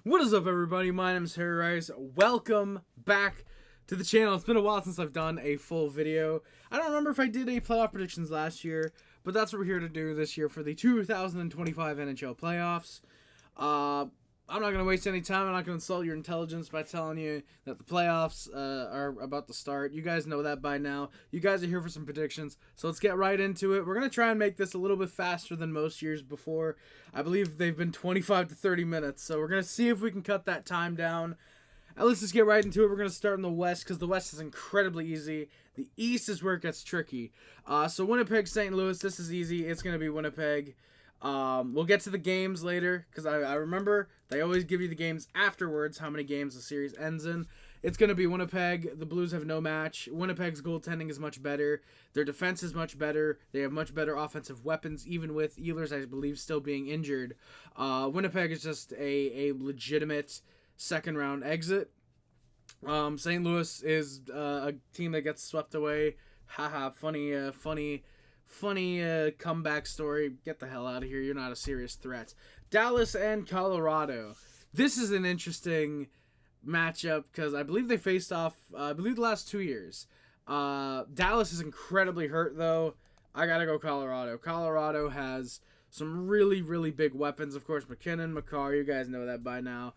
What is up, everybody? My name is Harry Rice. Welcome back to the channel. It's been a while since I've done a full video. I don't remember if I did a playoff predictions last year, but that's what we're here to do this year for the 2025 NHL Playoffs. I'm not going to waste any time. I'm not going to insult your intelligence by telling you that the playoffs are about to start. You guys know that by now. You guys are here for some predictions, so let's get right into it. We're going to try and make this a little bit faster than most years before. I believe they've been 25 to 30 minutes, so we're going to see if we can cut that time down. And let's just get right into it. We're going to start in the West because the West is incredibly easy. The East is where it gets tricky. So Winnipeg, St. Louis, this is easy. It's going to be Winnipeg. We'll get to the games later because I remember they always give you the games afterwards, how many games the series ends in. It's going to be Winnipeg. The Blues have no match. Winnipeg's goaltending is much better. Their defense is much better. They have much better offensive weapons, even with Ehlers, I believe, still being injured. Winnipeg is just a legitimate second-round exit. St. Louis is a team that gets swept away. Haha, funny comeback story. Get the hell out of here. You're not a serious threat. Dallas and Colorado. This is an interesting matchup because I believe they faced off, the last 2 years. Dallas is incredibly hurt, though. I gotta go Colorado. Colorado has some really, really big weapons. Of course, McKinnon, Makar, you guys know that by now.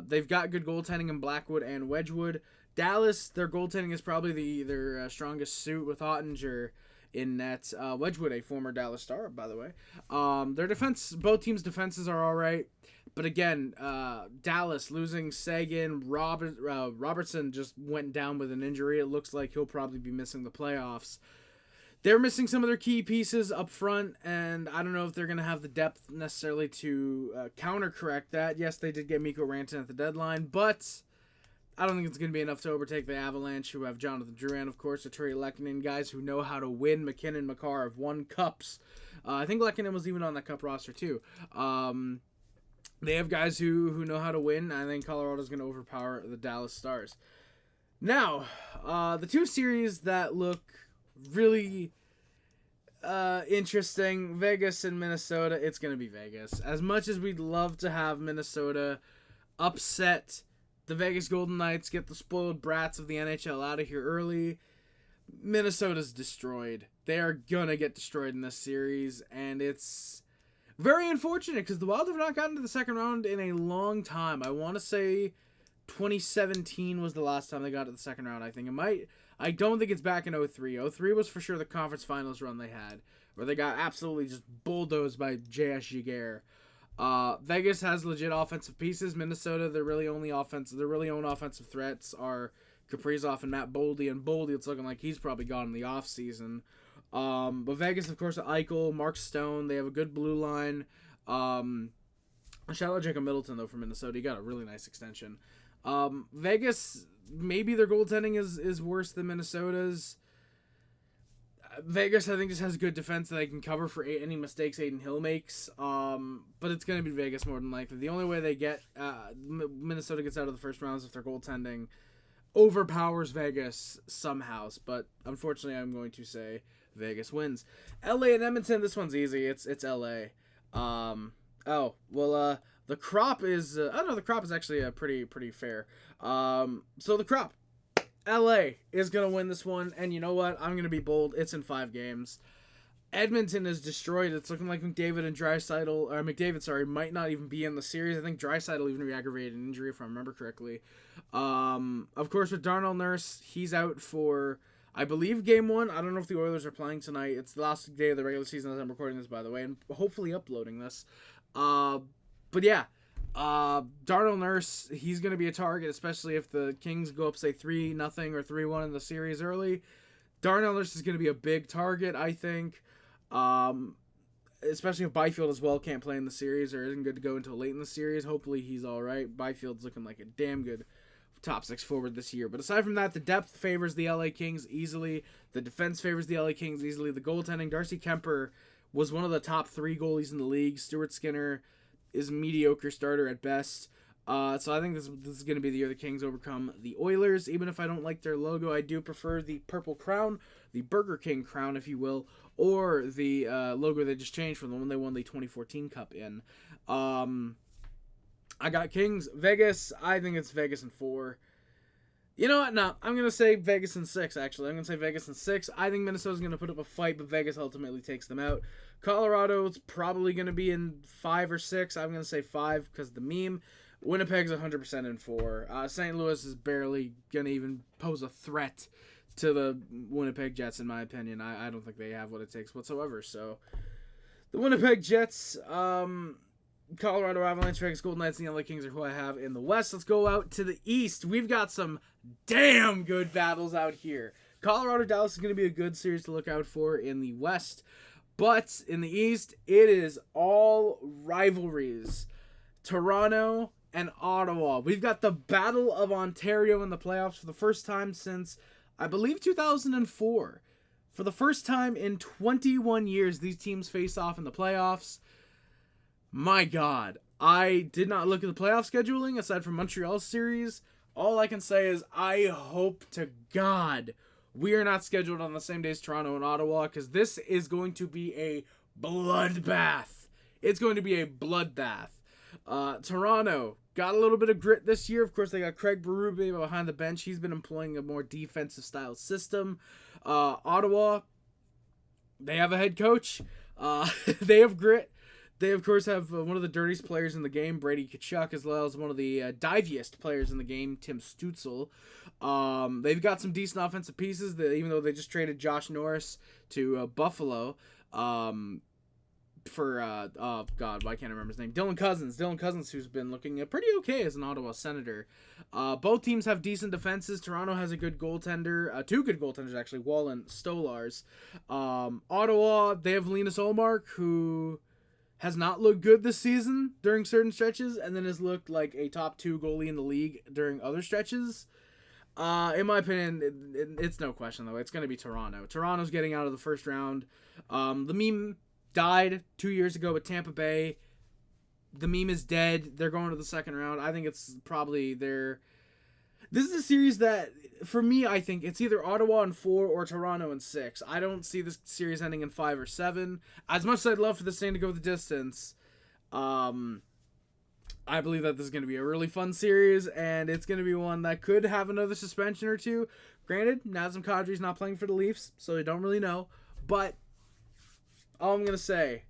They've got good goaltending in Blackwood and Wedgwood. Dallas, their goaltending is probably their strongest suit with Ottinger in net. Wedgwood, a former Dallas Star, by the way. Their defense, both teams' defenses are all right. But again, Dallas losing Sagan, Robertson just went down with an injury. It looks like he'll probably be missing the playoffs. They're missing some of their key pieces up front, and I don't know if they're going to have the depth necessarily to counter-correct that. Yes, they did get Mikko Rantanen at the deadline, but I don't think it's going to be enough to overtake the Avalanche, who have Jonathan Drouin, of course, Arturi Lehkonen, guys who know how to win. McKinnon, Makar have won cups. I think Lehkonen was even on that cup roster, too. They have guys who know how to win. I think Colorado's going to overpower the Dallas Stars. Now, the two series that look really interesting, Vegas and Minnesota, it's going to be Vegas. As much as we'd love to have Minnesota upset the Vegas Golden Knights, get the spoiled brats of the NHL out of here early, Minnesota's destroyed. They are going to get destroyed in this series, and it's very unfortunate because the Wild have not gotten to the second round in a long time. I want to say 2017 was the last time they got to the second round, I think. I don't think it's back in 03. 03 was for sure the conference finals run they had, where they got absolutely just bulldozed by J.S. Giguère. Vegas has legit offensive pieces. Minnesota, their really own offensive threats are Kaprizov and Matt Boldy. And Boldy, it's looking like he's probably gone in the offseason. But Vegas, of course, Eichel, Mark Stone, they have a good blue line. Shout out Jacob Middleton, though, from Minnesota. He got a really nice extension. Vegas, maybe their goaltending is worse than Minnesota's. Vegas, I think, just has good defense that they can cover for any mistakes Aiden Hill makes. But it's going to be Vegas more than likely. The only way they get Minnesota gets out of the first round is if their goaltending overpowers Vegas somehow. But unfortunately, I'm going to say Vegas wins. LA and Edmonton, this one's easy. It's LA. The crop is the crop is actually pretty fair. So the crop, LA is going to win this one, and you know what? I'm going to be bold. It's in 5 games. Edmonton is destroyed. It's looking like McDavid might not even be in the series. I think Draisaitl even re-aggravated an injury, if I remember correctly. Of course, with Darnell Nurse, he's out for, I believe, Game 1. I don't know if the Oilers are playing tonight. It's the last day of the regular season as I'm recording this, by the way, and hopefully uploading this. But yeah, Darnell Nurse, he's going to be a target, especially if the Kings go up, say, 3-0 or 3-1 in the series early. Darnell Nurse is going to be a big target, I think. Especially if Byfield as well can't play in the series or isn't good to go until late in the series. Hopefully he's all right. Byfield's looking like a damn good top 6 forward this year. But aside from that, the depth favors the LA Kings easily. The defense favors the LA Kings easily. The goaltending, Darcy Kemper was one of the top 3 goalies in the league. Stuart Skinner is a mediocre starter at best. So I think this is going to be the year the Kings overcome the Oilers. Even if I don't like their logo, I do prefer the purple crown, the Burger King crown, if you will, or the logo they just changed from the one they won the 2014 Cup in. I got Kings. Vegas, I think it's Vegas in 4. You know what? No, I'm going to say Vegas in 6, actually. I'm going to say Vegas in 6. I think Minnesota's going to put up a fight, but Vegas ultimately takes them out. Colorado's probably going to be in 5 or 6. I'm going to say 5 because the meme. Winnipeg's 100% in 4. St. Louis is barely going to even pose a threat to the Winnipeg Jets, in my opinion. I don't think they have what it takes whatsoever. So, the Winnipeg Jets, Colorado Avalanche, Vegas Golden Knights, and the LA Kings are who I have in the West. Let's go out to the East. We've got some damn good battles out here. Colorado-Dallas is going to be a good series to look out for in the West. But in the East, it is all rivalries. Toronto and Ottawa. We've got the Battle of Ontario in the playoffs for the first time since, I believe, 2004. For the first time in 21 years, these teams face off in the playoffs. My God, I did not look at the playoff scheduling aside from Montreal's series. All I can say is I hope to God we are not scheduled on the same day as Toronto and Ottawa, because this is going to be a bloodbath. It's going to be a bloodbath. Toronto got a little bit of grit this year. Of course, they got Craig Berube behind the bench. He's been employing a more defensive style system. Ottawa, they have a head coach. They have grit. They, of course, have one of the dirtiest players in the game, Brady Tkachuk, as well as one of the diviest players in the game, Tim Stützle. They've got some decent offensive pieces, even though they just traded Josh Norris to Buffalo for, oh, God, why can't I remember his name? Dylan Cousins, who's been looking pretty okay as an Ottawa Senator. Both teams have decent defenses. Toronto has a good goaltender, 2 good goaltenders, actually, Wall and Stolars. Ottawa, they have Linus Ullmark, who has not looked good this season during certain stretches, and then has looked like a top 2 goalie in the league during other stretches. In my opinion, it's no question, though. It's going to be Toronto. Toronto's getting out of the first round. The meme died 2 years ago with Tampa Bay. The meme is dead. They're going to the second round. I think it's probably their... This is a series that, for me, I think it's either Ottawa in 4 or Toronto in 6. I don't see this series ending in 5 or 7. As much as I'd love for this thing to go the distance, I believe that this is going to be a really fun series, and it's going to be one that could have another suspension or 2. Granted, Nazem Kadri's not playing for the Leafs, so I don't really know. But all I'm going to say,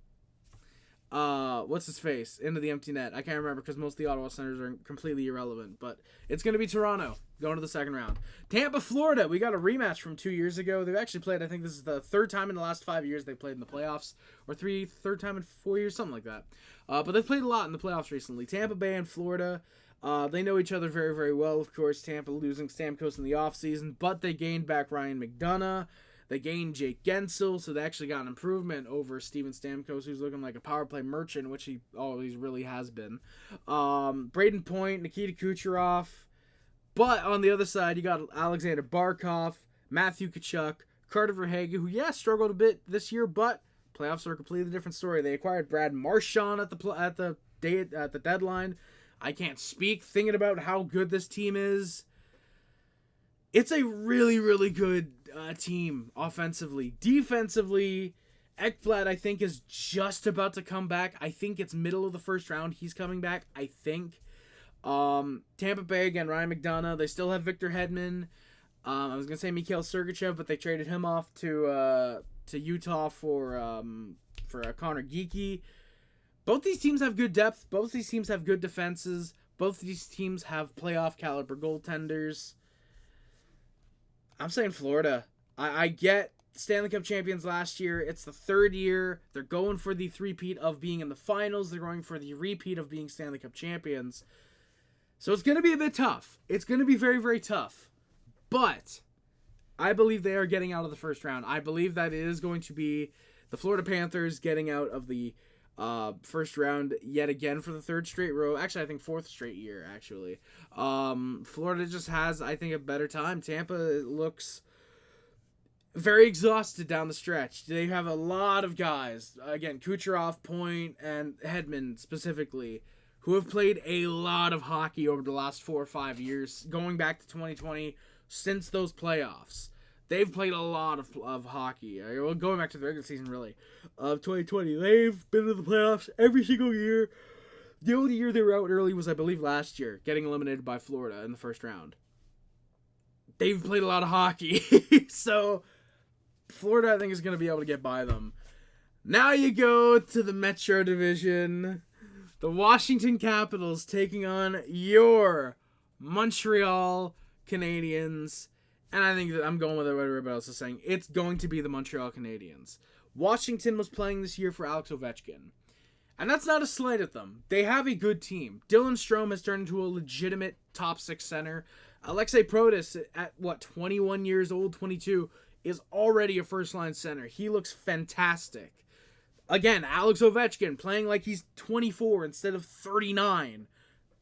what's his face? Into the empty net. I can't remember because most of the Ottawa Senators are completely irrelevant. But it's going to be Toronto going to the second round. Tampa, Florida. We got a rematch from 2 years ago. They've actually played, I think this is the 3rd time in the last 5 years they played in the playoffs. Or third time in 4 years, something like that. But they've played a lot in the playoffs recently. Tampa Bay and Florida. They know each other very, very well. Of course, Tampa losing Stamkos in the offseason. But they gained back Ryan McDonough. They gained Jake Gensel, so they actually got an improvement over Steven Stamkos, who's looking like a power play merchant, which he always really has been. Braden Point, Nikita Kucherov. But on the other side, you got Alexander Barkov, Matthew Tkachuk, Carter Verhaeghe, who, struggled a bit this year, but playoffs are a completely different story. They acquired Brad Marchand at the deadline. I can't speak thinking about how good this team is. It's a really, really good team offensively. Defensively, Ekblad, I think, is just about to come back. I think it's middle of the first round. He's coming back, I think. Tampa Bay, again, Ryan McDonough. They still have Victor Hedman. I was going to say Mikhail Sergachev, but they traded him off to Utah for Connor Geekie. Both these teams have good depth. Both these teams have good defenses. Both these teams have playoff caliber goaltenders. I'm saying Florida. I get Stanley Cup champions last year. It's the 3rd year. They're going for the three-peat of being in the finals. They're going for the repeat of being Stanley Cup champions. So it's going to be a bit tough. It's going to be very, very tough. But I believe they are getting out of the first round. I believe that it is going to be the Florida Panthers getting out of the first round yet again for the 3rd straight row. Actually, I think 4th straight year, actually. Florida just has, I think, a better time. Tampa looks very exhausted down the stretch. They have a lot of guys, again, Kucherov, Point, and Hedman specifically, who have played a lot of hockey over the last 4 or 5 years, going back to 2020, since those playoffs. They've played a lot of hockey. Well, going back to the regular season, really, of 2020. They've been to the playoffs every single year. The only year they were out early was, I believe, last year, getting eliminated by Florida in the first round. They've played a lot of hockey, so Florida, I think, is going to be able to get by them. Now you go to the Metro Division. The Washington Capitals taking on your Montreal Canadiens. And I think that I'm going with what everybody else is saying. It's going to be the Montreal Canadiens. Washington was playing this year for Alex Ovechkin. And that's not a slight at them. They have a good team. Dylan Strome has turned into a legitimate top 6 center. Alexei Protas, at 21 years old, 22, is already a first-line center. He looks fantastic. Again, Alex Ovechkin playing like he's 24 instead of 39.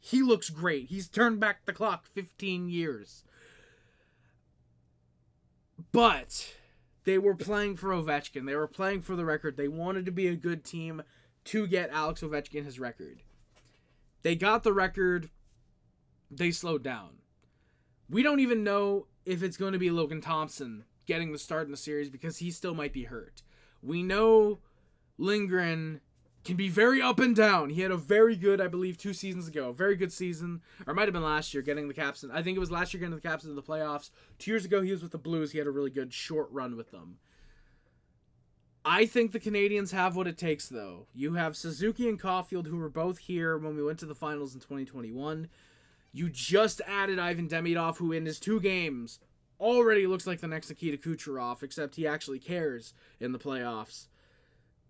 He looks great. He's turned back the clock 15 years. But they were playing for Ovechkin. They were playing for the record. They wanted to be a good team to get Alex Ovechkin his record. They got the record. They slowed down. We don't even know if it's going to be Logan Thompson getting the start in the series because he still might be hurt. We know Lindgren can be very up and down. He had a very good, I believe, 2 seasons ago. Very good season. Or it might have been last year getting the Caps. I think it was last year getting the Caps into the playoffs. 2 years ago, he was with the Blues. He had a really good short run with them. I think the Canadiens have what it takes, though. You have Suzuki and Caulfield, who were both here when we went to the finals in 2021. You just added Ivan Demidov, who in his 2 games already looks like the next Nikita Kucherov, except he actually cares in the playoffs.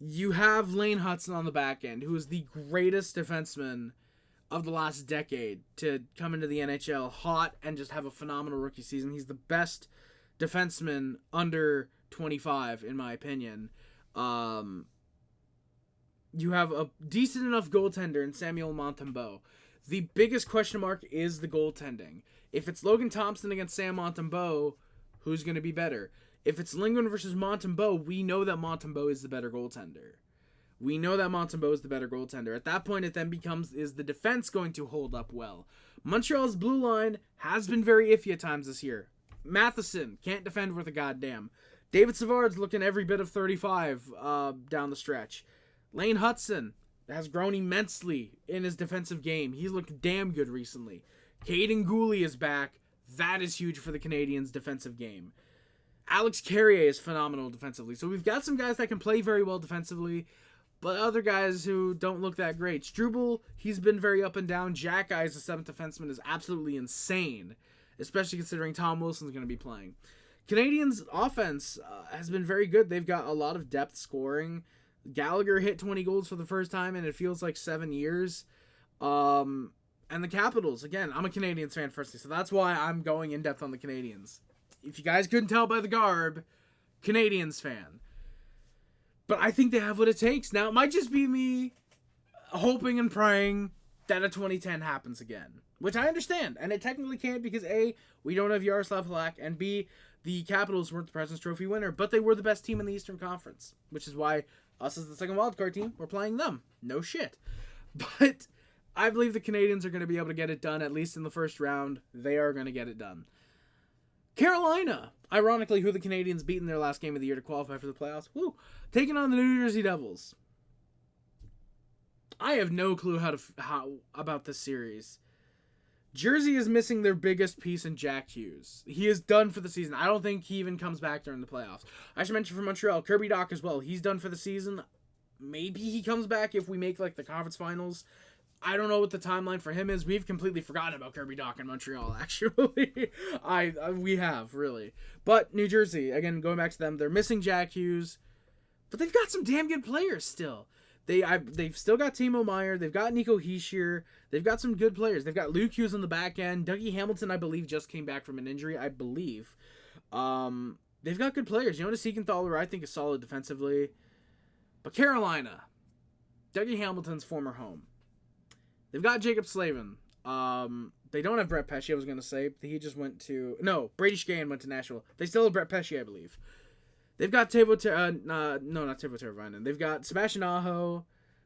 You have Lane Hudson on the back end, who is the greatest defenseman of the last decade to come into the NHL hot and just have a phenomenal rookie season. He's the best defenseman under 25, in my opinion. You have a decent enough goaltender in Samuel Montembeault. The biggest question mark is the goaltending. If it's Logan Thompson against Sam Montembeault, who's going to be better? If it's Lindgren versus Montembeault, we know that Montembeault is the better goaltender. At that point, it then becomes, is the defense going to hold up well? Montreal's blue line has been very iffy at times this year. Matheson can't defend worth a goddamn. David Savard's looking every bit of 35 down the stretch. Lane Hudson has grown immensely in his defensive game. He's looked damn good recently. Caden Gooley is back. That is huge for the Canadiens' defensive game. Alex Carrier is phenomenal defensively. So we've got some guys that can play very well defensively, but other guys who don't look that great. Struble, he's been very up and down. Jack Eye as a 7th defenseman is absolutely insane, especially considering Tom Wilson's going to be playing. Canadiens' offense has been very good. They've got a lot of depth scoring. Gallagher hit 20 goals for the first time, and it feels like 7 years. And the Capitals, again, I'm a Canadiens fan firstly, so that's why I'm going in depth on the Canadiens. If you guys couldn't tell by the garb, Canadiens fan. But I think they have what it takes. Now, it might just be me hoping and praying that a 2010 happens again, which I understand. And it technically can't because A, we don't have Yaroslav Halak, and B, the Capitals weren't the President's Trophy winner, but they were the best team in the Eastern Conference, which is why us as the second wildcard team, we're playing them. No shit. But I believe the Canadiens are going to be able to get it done, at least in the first round. They are going to get it done. Carolina, ironically, who the Canadiens beat in their last game of the year to qualify for the playoffs, taking on the New Jersey Devils. I have no clue how about this series. Jersey is missing their biggest piece in Jack Hughes. He is done for the season. I don't think he even comes back during the playoffs. I should mention for Montreal, Kirby Dach as well. He's done for the season. Maybe he comes back if we make the conference finals. I don't know what the timeline for him is. We've completely forgotten about Kirby Dach in Montreal, actually. We have, really. But New Jersey, again, going back to them, they're missing Jack Hughes. But they've got some damn good players still. They've still got Timo Meier. They've got Nico Hischier. They've got some good players. They've got Luke Hughes on the back end. Dougie Hamilton, I believe, just came back from an injury, I believe. They've got good players. Jonas Siegenthaler, I think, is solid defensively. But Carolina, Dougie Hamilton's former home. They've got Jacob Slavin. They don't have Brett Pesce, I was going to say. He just went to... No, Brady Skjei went to Nashville. They still have Brett Pesce, I believe. They've got not Teuvo Teravainen. They've got Sebastian Aho.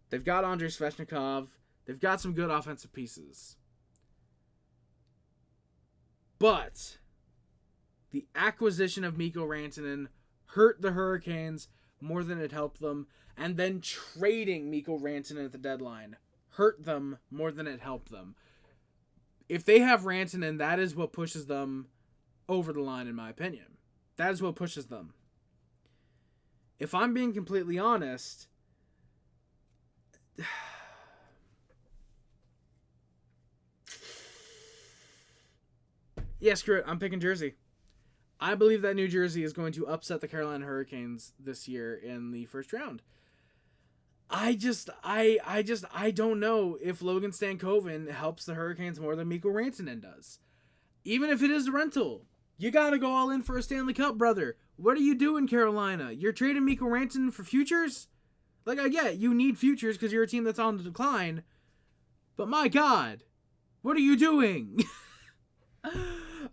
They've got Andrei Svechnikov. They've got some good offensive pieces. But the acquisition of Mikko Rantanen hurt the Hurricanes more than it helped them. And then trading Mikko Rantanen at the deadline hurt them more than it helped them. If they have Rantanen, that is what pushes them over the line, in my opinion. That is what pushes them. If I'm being completely honest, yeah, screw it. I'm picking Jersey. I believe that New Jersey is going to upset the Carolina Hurricanes this year in the first round. I don't know if Logan Stankoven helps the Hurricanes more than Mikko Rantanen does. Even if it is a rental, you got to go all in for a Stanley Cup, brother. What are you doing, Carolina? You're trading Mikko Rantanen for futures? Like, I get you need futures because you're a team that's on the decline. But my God, what are you doing?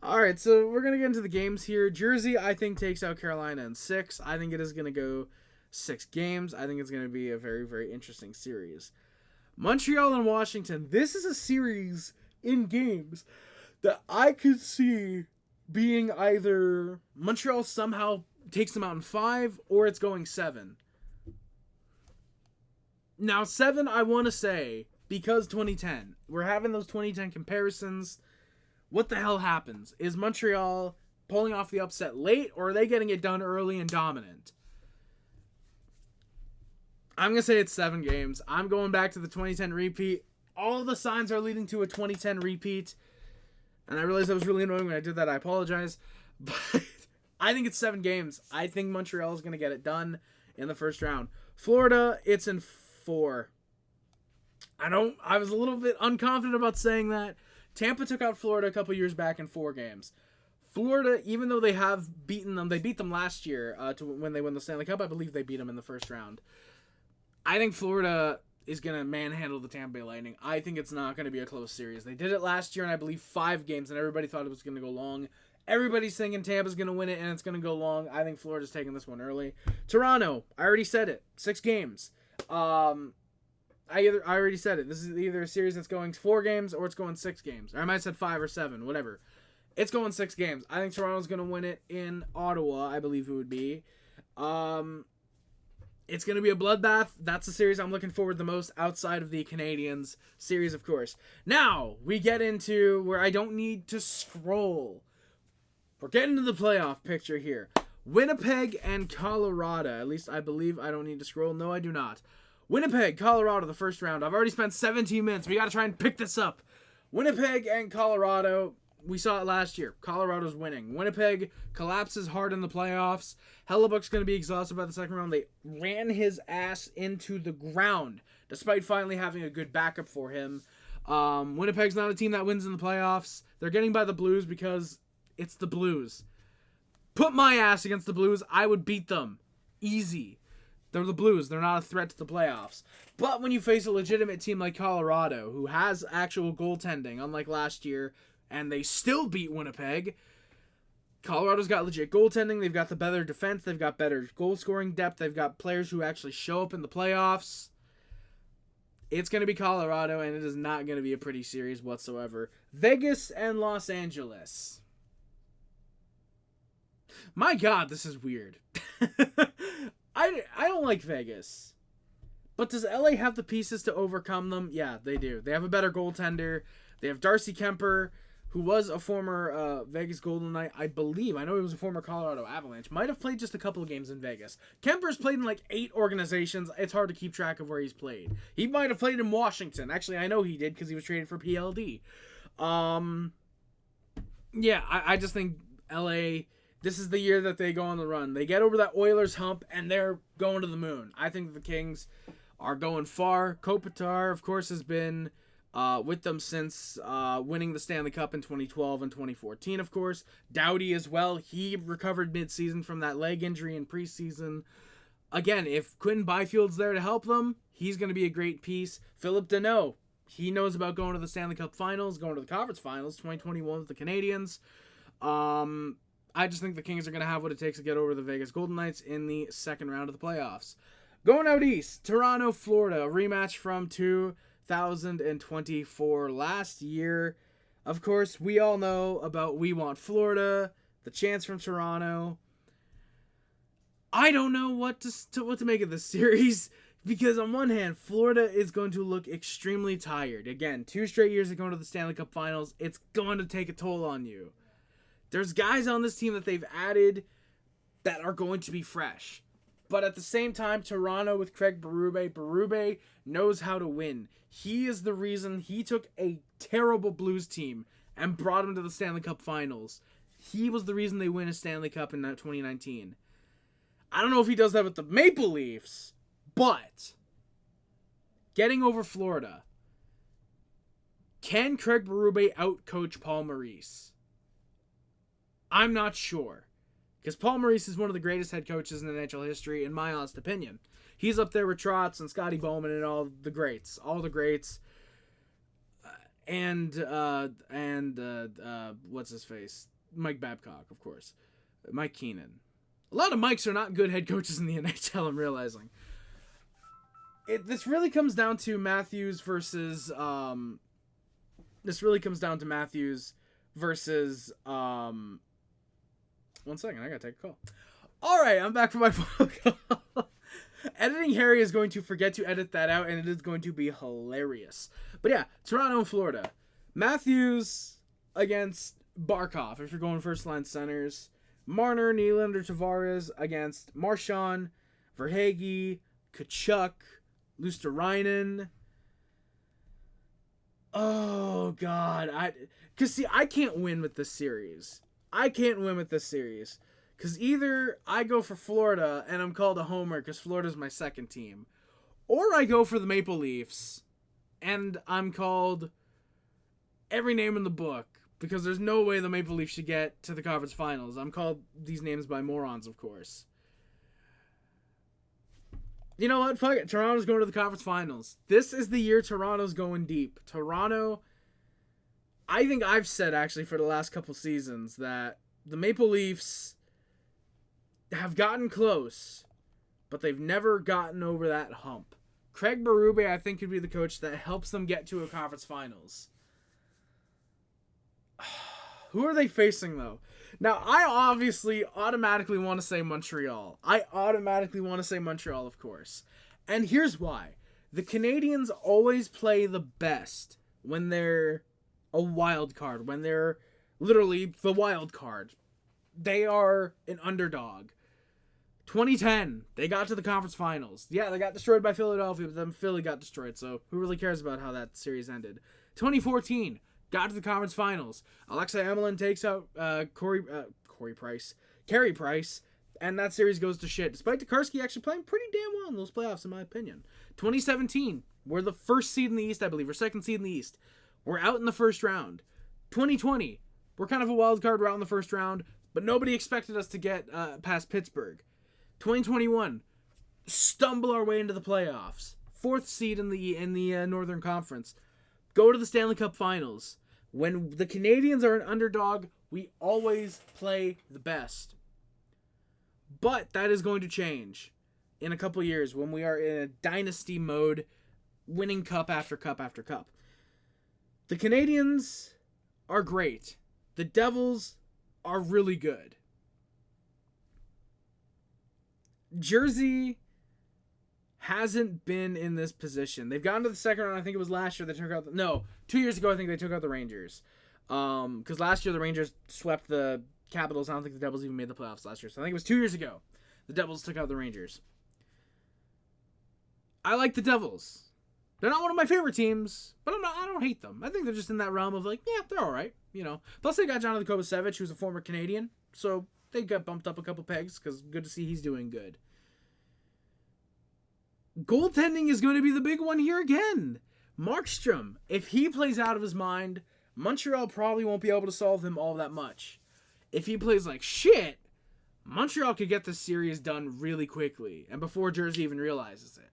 All right, so we're going to get into the games here. Jersey, I think, takes out Carolina in 6. I think it is going to go 6 games. I think it's going to be a very, very interesting series. Montreal and Washington. This is a series in games that I could see being either Montreal somehow takes them out in 5 or it's going 7. Now, 7, I want to say, because 2010. We're having those 2010 comparisons. What the hell happens? Is Montreal pulling off the upset late, or are they getting it done early and dominant? I'm going to say it's 7 games. I'm going back to the 2010 repeat. All the signs are leading to a 2010 repeat. And I realized that was really annoying when I did that. I apologize. But I think it's 7 games. I think Montreal is going to get it done in the first round. Florida, it's in 4. I was a little bit unconfident about saying that. Tampa took out Florida a couple years back in 4 games. Florida, even though they have beaten them, they beat them last year when they won the Stanley Cup. I believe they beat them in the first round. I think Florida is going to manhandle the Tampa Bay Lightning. I think it's not going to be a close series. They did it last year, and I believe 5 games, and everybody thought it was going to go long. Everybody's thinking Tampa's going to win it, and it's going to go long. I think Florida's taking this one early. Toronto, I already said it. 6 games. I already said it. This is either a series that's going 4 games or it's going 6 games. Or I might have said 5 or 7, whatever. It's going 6 games. I think Toronto's going to win it in Ottawa, I believe it would be. It's going to be a bloodbath. That's the series I'm looking forward the most outside of the Canadiens series, of course. Now, we get into where I don't need to scroll. We're getting to the playoff picture here. Winnipeg and Colorado. At least I believe I don't need to scroll. No, I do not. Winnipeg, Colorado, the first round. I've already spent 17 minutes. We got to try and pick this up. Winnipeg and Colorado. We saw it last year. Colorado's winning. Winnipeg collapses hard in the playoffs. Hellebuck's going to be exhausted by the second round. They ran his ass into the ground, despite finally having a good backup for him. Winnipeg's not a team that wins in the playoffs. They're getting by the Blues because it's the Blues. Put my ass against the Blues. I would beat them. Easy. They're the Blues. They're not a threat to the playoffs. But when you face a legitimate team like Colorado, who has actual goaltending, unlike last year, and they still beat Winnipeg, Colorado's got legit goaltending. They've got the better defense. They've got better goal-scoring depth. They've got players who actually show up in the playoffs. It's going to be Colorado, and it is not going to be a pretty series whatsoever. Vegas and Los Angeles. My God, this is weird. I don't like Vegas. But does LA have the pieces to overcome them? Yeah, they do. They have a better goaltender. They have Darcy Kemper, who was a former Vegas Golden Knight, I believe. I know he was a former Colorado Avalanche. Might have played just a couple of games in Vegas. Kemper's played in like 8 organizations. It's hard to keep track of where he's played. He might have played in Washington. Actually, I know he did because he was traded for PLD. Yeah, I just think LA, this is the year that they go on the run. They get over that Oilers hump, and they're going to the moon. I think the Kings are going far. Kopitar, of course, has been with them since winning the Stanley Cup in 2012 and 2014, of course. Doughty as well. He recovered mid-season from that leg injury in preseason. Again, if Quentin Byfield's there to help them, he's going to be a great piece. Philip Deneau, he knows about going to the Stanley Cup Finals, going to the Conference Finals, 2021 with the Canadiens. I just think the Kings are going to have what it takes to get over the Vegas Golden Knights in the second round of the playoffs. Going out east, Toronto, Florida, a rematch from 2024 last year. Of course, we all know about We Want Florida, the chants from Toronto. I don't know what to make of this series. Because on one hand, Florida is going to look extremely tired. Again, 2 straight years of going to the Stanley Cup Finals. It's going to take a toll on you. There's guys on this team that they've added that are going to be fresh. But at the same time, Toronto with Craig Berube knows how to win. He is the reason he took a terrible Blues team and brought them to the Stanley Cup Finals. He was the reason they win a Stanley Cup in 2019. I don't know if he does that with the Maple Leafs, but getting over Florida, can Craig Berube out-coach Paul Maurice? I'm not sure. Because Paul Maurice is one of the greatest head coaches in NHL history, in my honest opinion. He's up there with Trotz and Scotty Bowman and all the greats. All the greats. And what's his face? Mike Babcock, of course. Mike Keenan. A lot of Mikes are not good head coaches in the NHL, I'm realizing. This really comes down to Matthews versus... One second, I gotta take a call. Alright, I'm back from my phone call. Editing Harry is going to forget to edit that out, and it is going to be hilarious. But yeah, Toronto and Florida. Matthews against Barkov, if you're going first-line centers. Marner, Nylander, Tavares against Marchand, Verhaeghe, Kachuk, Luosterainen. Oh, God. Because, see, I can't win with this series. Because either I go for Florida and I'm called a homer because Florida's my second team. Or I go for the Maple Leafs and I'm called every name in the book. Because there's no way the Maple Leafs should get to the conference finals. I'm called these names by morons, of course. You know what? Fuck it. Toronto's going to the conference finals. This is the year Toronto's going deep. Toronto... I think I've said, actually, for the last couple seasons that the Maple Leafs have gotten close, but they've never gotten over that hump. Craig Berube, I think, could be the coach that helps them get to a conference finals. Who are they facing, though? Now, I obviously automatically want to say Montreal. Of course. And here's why. The Canadiens always play the best when they're a wild card, when they're literally the wild card. They are an underdog. 2010, they got to the conference finals. Yeah, they got destroyed by Philadelphia, but then Philly got destroyed, so who really cares about how that series ended? 2014, got to the conference finals. Alexei Emelin takes out Carey Price, and that series goes to shit, despite Tokarski actually playing pretty damn well in those playoffs, in my opinion. 2017, we're the first seed in the East, I believe, or second seed in the East. We're out in the first round. 2020, we're kind of a wild card. We're out in the first round, but nobody expected us to get past Pittsburgh. 2021, stumble our way into the playoffs. 4th seed in the Northern Conference. Go to the Stanley Cup Finals. When the Canadiens are an underdog, we always play the best. But that is going to change in a couple years when we are in a dynasty mode, winning cup after cup after cup. The Canadiens are great. The Devils are really good. Jersey hasn't been in this position. They've gotten to the second round. I think it was last year they took out... 2 years ago I think they took out the Rangers. Because last year the Rangers swept the Capitals. I don't think the Devils even made the playoffs last year. So I think it was 2 years ago the Devils took out the Rangers. I like the Devils. They're not one of my favorite teams, but I don't hate them. I think they're just in that realm of like, yeah, they're all right, you know. Plus they got Jonathan Kovacevic, who's a former Canadian, so they got bumped up a couple pegs because good to see he's doing good. Goaltending is going to be the big one here again. Markstrom, if he plays out of his mind, Montreal probably won't be able to solve him all that much. If he plays like shit, Montreal could get this series done really quickly, and before Jersey even realizes it.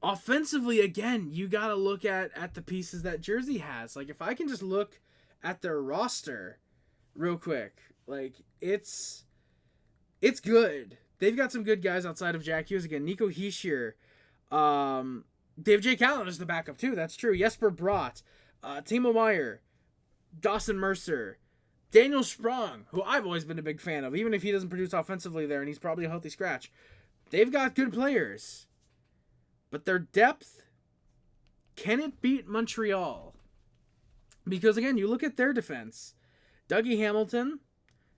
Offensively, again, you got to look at the pieces that Jersey has. Like, if I can just look at their roster real quick, like, it's good. They've got some good guys outside of Jack Hughes. Again, Nico Hischier. Dave J. Callan is the backup, too. That's true. Jesper Bratt. Timo Meier. Dawson Mercer. Daniel Sprong, who I've always been a big fan of, even if he doesn't produce offensively there, and he's probably a healthy scratch. They've got good players. But their depth, can it beat Montreal? Because, again, you look at their defense. Dougie Hamilton,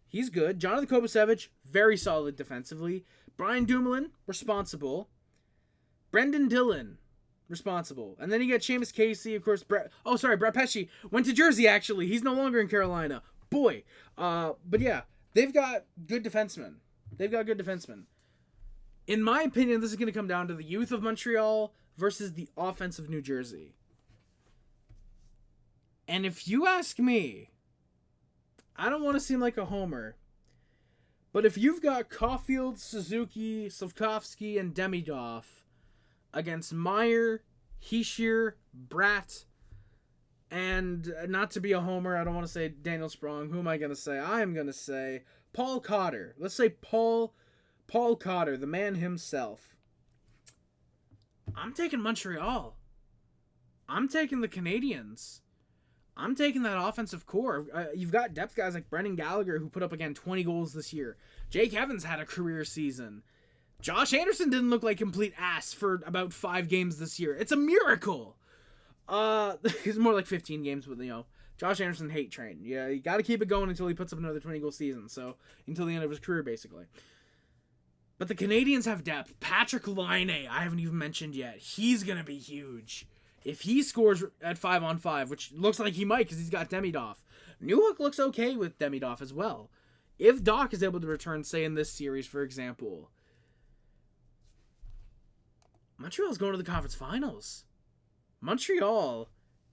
he's good. Jonathan Kovacevic, very solid defensively. Brian Dumoulin, responsible. Brendan Dillon, responsible. And then you get Seamus Casey, of course. Brett Pesce went to Jersey, actually. He's no longer in Carolina. Boy. But yeah, they've got good defensemen. In my opinion, this is going to come down to the youth of Montreal versus the offense of New Jersey. And if you ask me, I don't want to seem like a homer, but if you've got Caulfield, Suzuki, Slavkovsky, and Demidov against Meyer, Hischier, Bratt, and not to be a homer, I don't want to say Daniel Sprong. Who am I going to say? I am going to say Paul Cotter. Let's say Paul Cotter, the man himself. I'm taking Montreal. I'm taking the Canadiens. I'm taking that offensive core. You've got depth guys like Brendan Gallagher, who put up, again, 20 goals this year. Jake Evans had a career season. Josh Anderson didn't look like complete ass for about 5 games this year. It's a miracle. It's more like 15 games, but, Josh Anderson hate train. Yeah, you got to keep it going until he puts up another 20-goal season. So, until the end of his career, basically. But the Canadiens have depth. Patrick Laine, I haven't even mentioned yet. He's going to be huge. If he scores at 5-on-5, which looks like he might because he's got Demidov. Newhook looks okay with Demidov as well. If Doc is able to return, say in this series, for example, Montreal's going to the conference finals. Montreal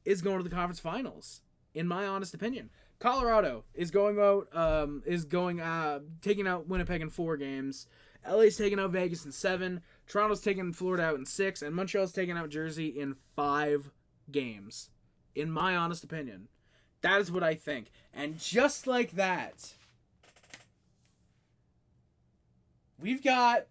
is going to the conference finals, in my honest opinion. Colorado is going out, taking out Winnipeg in 4 games. LA's taking out Vegas in 7. Toronto's taking Florida out in 6. And Montreal's taking out Jersey in 5 games. In my honest opinion. That is what I think. And just like that, we've got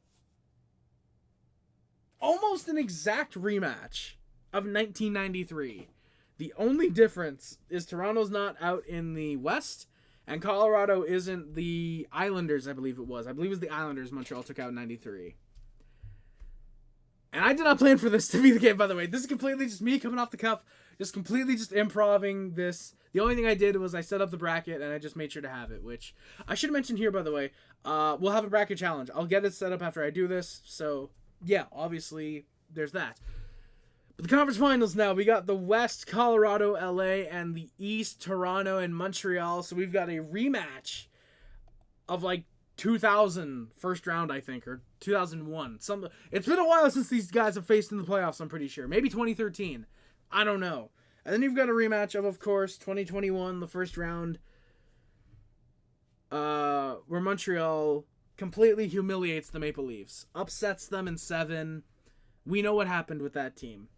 almost an exact rematch of 1993. The only difference is Toronto's not out in the West, and Colorado isn't the Islanders, I believe it was. I believe it was the Islanders Montreal took out in 93. And I did not plan for this to be the game, by the way. This is completely just me coming off the cuff, just completely just improving this. The only thing I did was I set up the bracket, and I just made sure to have it, which I should mention here, by the way. We'll have a bracket challenge. I'll get it set up after I do this, so yeah, obviously there's that. But the conference finals now, we got the West, Colorado, LA, and the East, Toronto, and Montreal. So we've got a rematch of like 2000 first round, I think, or 2001. It's been a while since these guys have faced in the playoffs, I'm pretty sure. Maybe 2013. I don't know. And then you've got a rematch of course, 2021, the first round, where Montreal completely humiliates the Maple Leafs. Upsets them in 7. We know what happened with that team.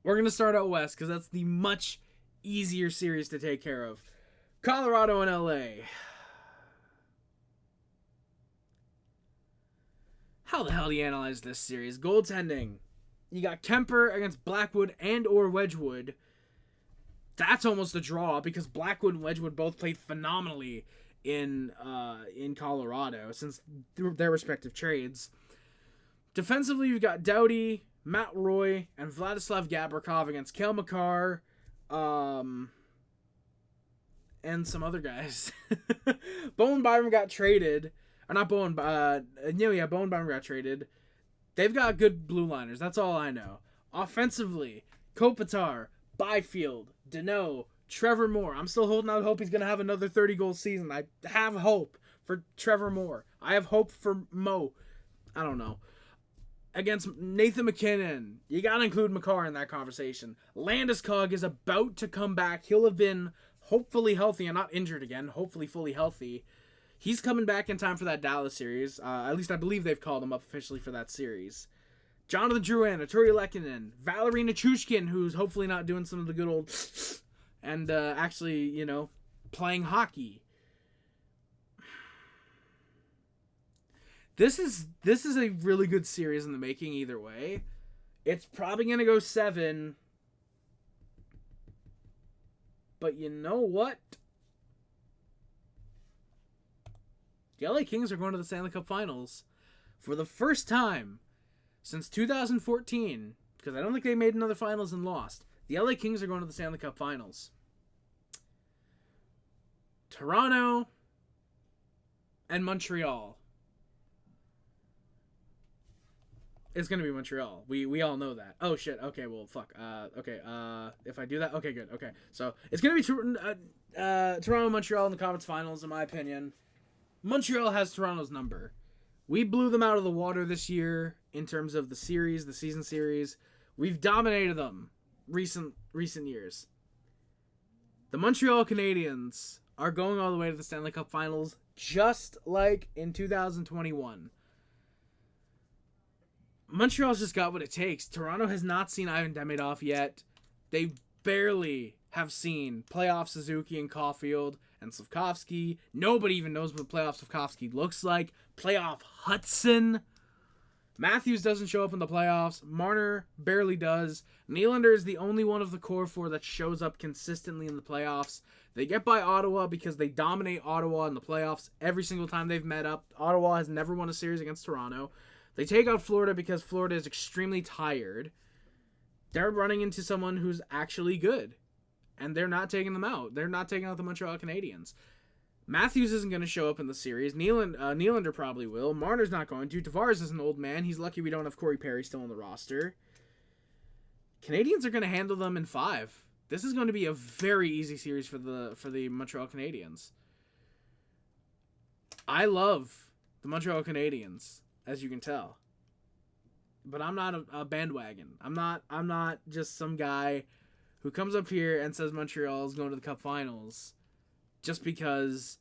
We're going to start out West because that's the much easier series to take care of. Colorado and LA. How the hell do you analyze this series? Goaltending. You got Kemper against Blackwood and or Wedgwood. That's almost a draw because Blackwood and Wedgwood both played phenomenally in Colorado since their respective trades. Defensively, you've got Doughty, Matt Roy, and Vladislav Gabrikov against Cale Makar, and some other guys. Bowen Byram got traded. Or not Bowen, Bowen Byram got traded. They've got good blue liners. That's all I know. Offensively, Kopitar, Byfield, Deneau, Trevor Moore. I'm still holding out hope he's going to have another 30-goal season. I have hope for Trevor Moore. I have hope for Mo. I don't know. Against Nathan McKinnon. You got to include Makar in that conversation. Landeskog is about to come back. He'll have been hopefully healthy and not injured again. Hopefully fully healthy. He's coming back in time for that Dallas series. At least I believe they've called him up officially for that series. Jonathan Drouin, Arturi Lehkonen, Valerie Nichushkin, who's hopefully not doing some of the good old and actually, playing hockey. This is a really good series in the making either way. It's probably going to go 7. But you know what? The LA Kings are going to the Stanley Cup Finals. For the first time since 2014, because I don't think they made another finals and lost, the LA Kings are going to the Stanley Cup Finals. Toronto and Montreal. It's going to be Montreal. We all know that. Oh, shit. Okay, well, fuck. If I do that... Okay, good. Okay. So, it's going to be Toronto and Montreal in the conference finals, in my opinion. Montreal has Toronto's number. We blew them out of the water this year in terms of the season series. We've dominated them recent years. The Montreal Canadiens are going all the way to the Stanley Cup Finals, just like in 2021. Montreal's just got what it takes. Toronto has not seen Ivan Demidov yet. They barely have seen playoff Suzuki and Caulfield and Slafkovsky. Nobody even knows what playoff Slafkovsky looks like. Playoff Hudson. Matthews doesn't show up in the playoffs. Marner barely does. Nylander is the only one of the core four that shows up consistently in the playoffs. They get by Ottawa because they dominate Ottawa in the playoffs every single time they've met up. Ottawa has never won a series against Toronto. They take out Florida because Florida is extremely tired. They're running into someone who's actually good. And they're not taking them out. They're not taking out the Montreal Canadiens. Matthews isn't going to show up in the series. Nylander probably will. Marner's not going to. Tavares is an old man. He's lucky we don't have Corey Perry still on the roster. Canadiens are going to handle them in 5. This is going to be a very easy series for the Montreal Canadiens. I love the Montreal Canadiens, as you can tell. But I'm not a bandwagon. I'm not just some guy who comes up here and says Montreal is going to the Cup Finals just because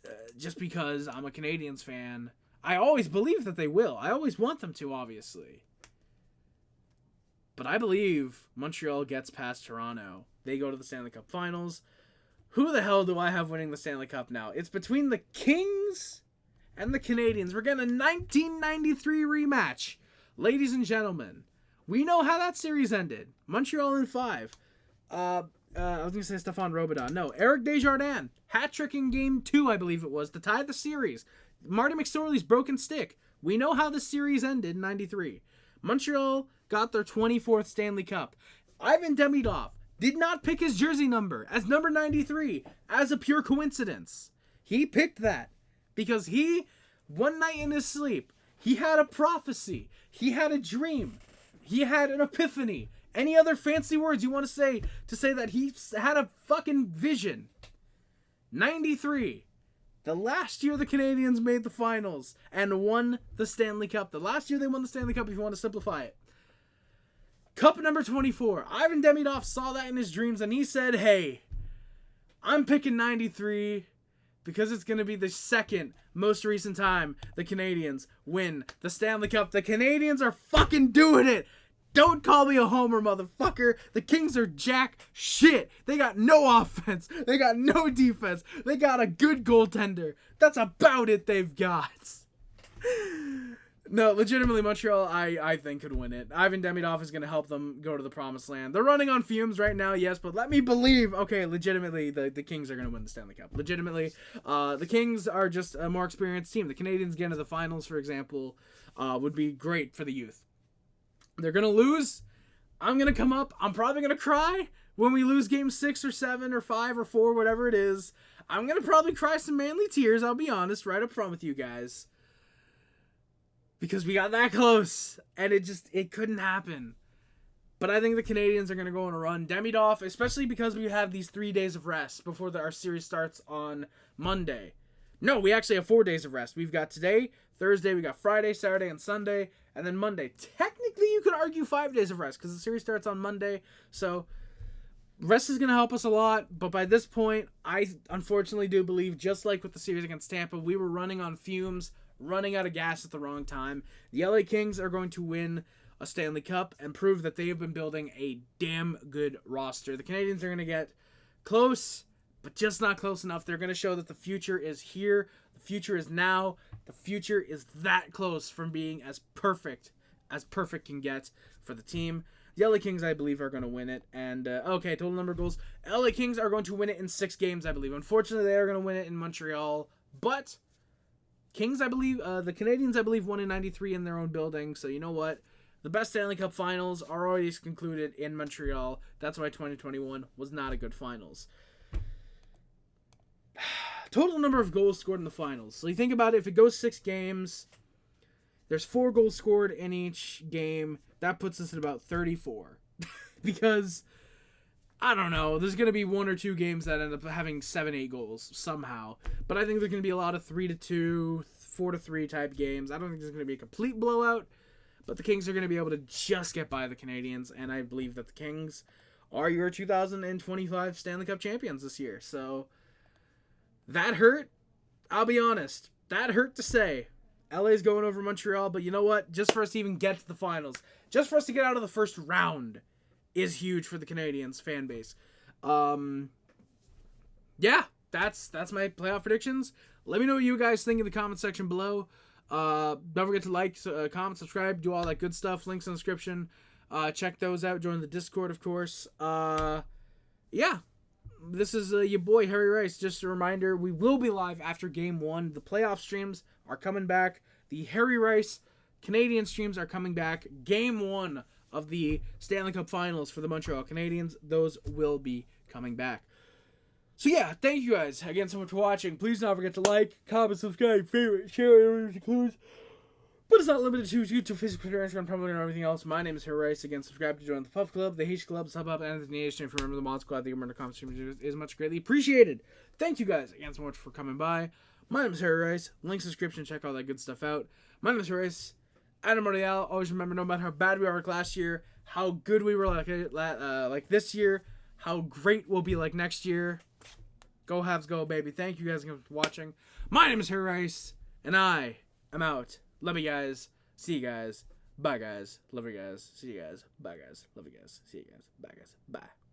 I'm a Canadiens fan. I always believe that they will. I always want them to, obviously. But I believe Montreal gets past Toronto. They go to the Stanley Cup Finals. Who the hell do I have winning the Stanley Cup now? It's between the Kings and the Canadiens. We're getting a 1993 rematch. Ladies and gentlemen, we know how that series ended. Montreal in 5. I was going to say Stephane Robidas. No, Eric Desjardins. Hat-trick in Game 2, I believe it was, to tie the series. Marty McSorley's broken stick. We know how the series ended in 93. Montreal got their 24th Stanley Cup. Ivan Demidov did not pick his jersey number as number 93 as a pure coincidence. He picked that because one night in his sleep, he had a prophecy. He had a dream. He had an epiphany. Any other fancy words you want to say that he had a fucking vision. 93. The last year the Canadiens made the finals and won the Stanley Cup. The last year they won the Stanley Cup, if you want to simplify it. Cup number 24. Ivan Demidov saw that in his dreams and he said, hey, I'm picking 93 because it's going to be the second most recent time the Canadiens win the Stanley Cup. The Canadiens are fucking doing it. Don't call me a homer, motherfucker. The Kings are jack shit. They got no offense. They got no defense. They got a good goaltender. That's about it they've got. No, legitimately, Montreal, I think, could win it. Ivan Demidov is going to help them go to the promised land. They're running on fumes right now, yes, but let me believe, okay, legitimately, the Kings are going to win the Stanley Cup. Legitimately, the Kings are just a more experienced team. The Canadiens getting to the finals, for example, would be great for the youth. They're going to lose. I'm going to come up. I'm probably going to cry when we lose game 6 or 7 or 5 or 4, whatever it is. I'm going to probably cry some manly tears, I'll be honest, right up front with you guys. Because we got that close, and it couldn't happen. But I think the Canadiens are going to go on a run. Demidov, especially because we have these 3 days of rest before our series starts on Monday. No, we actually have 4 days of rest. We've got today, Thursday, we got Friday, Saturday, and Sunday, and then Monday. Technically, you could argue 5 days of rest because the series starts on Monday. So, rest is going to help us a lot. But by this point, I unfortunately do believe, just like with the series against Tampa, we were running on fumes, running out of gas at the wrong time. The LA Kings are going to win a Stanley Cup and prove that they have been building a damn good roster. The Canadiens are going to get close, but just not close enough. They're going to show that the future is here. The future is now. The future is that close from being as perfect can get for the team. The LA Kings, I believe, are going to win it. And, okay, total number of goals. LA Kings are going to win it in 6 games, I believe. Unfortunately, they are going to win it in Montreal. But Kings, I believe, the Canadians, I believe, won in 93 in their own building. So you know what? The best Stanley Cup finals are already concluded in Montreal. That's why 2021 was not a good finals. Total number of goals scored in the finals. So you think about it, if it goes 6 games, there's 4 goals scored in each game. That puts us at about 34. Because, I don't know, there's going to be 1 or 2 games that end up having 7-8 goals somehow. But I think there's going to be a lot of 3-2, 4-3 type games. I don't think there's going to be a complete blowout. But the Kings are going to be able to just get by the Canadians. And I believe that the Kings are your 2025 Stanley Cup champions this year. So, that hurt. I'll be honest. That hurt to say. LA's going over Montreal. But you know what? Just for us to even get to the finals. Just for us to get out of the first round is huge for the Canadians fan base. Yeah, that's my playoff predictions. Let me know what you guys think in the comment section below. Don't forget to like, comment, subscribe, do all that good stuff. Links in the description. Check those out. Join the Discord, of course. Yeah. This is your boy, Harry Rice. Just a reminder, we will be live after Game 1. The playoff streams are coming back. The Harry Rice Canadian streams are coming back. Game 1 of the Stanley Cup Finals for the Montreal Canadiens. Those will be coming back. So yeah, thank you guys again so much for watching. Please don't forget to like, comment, subscribe, favorite, share, includes. But it's not limited to YouTube, Facebook, Twitter, Instagram, Tumblr, and everything else. My name is Harry Rice. Again, subscribe to join the Puff Club, the H Club, Sub Up, and the Nation. If you remember the Mod Squad, the Humor in the comment section is much greatly appreciated. Thank you guys again so much for coming by. My name is Harry Rice. Links in the description. Check all that good stuff out. My name is Harry Rice. Adam Morial. Always remember, no matter how bad we were like last year, how good we were like this year, how great we'll be like next year. Go Habs, go, baby. Thank you guys again for watching. My name is Harry Rice, and I am out. Love you guys. See you guys. Bye, guys. Love you guys. See you guys. Bye, guys. Love you guys. See you guys. Bye, guys. Bye.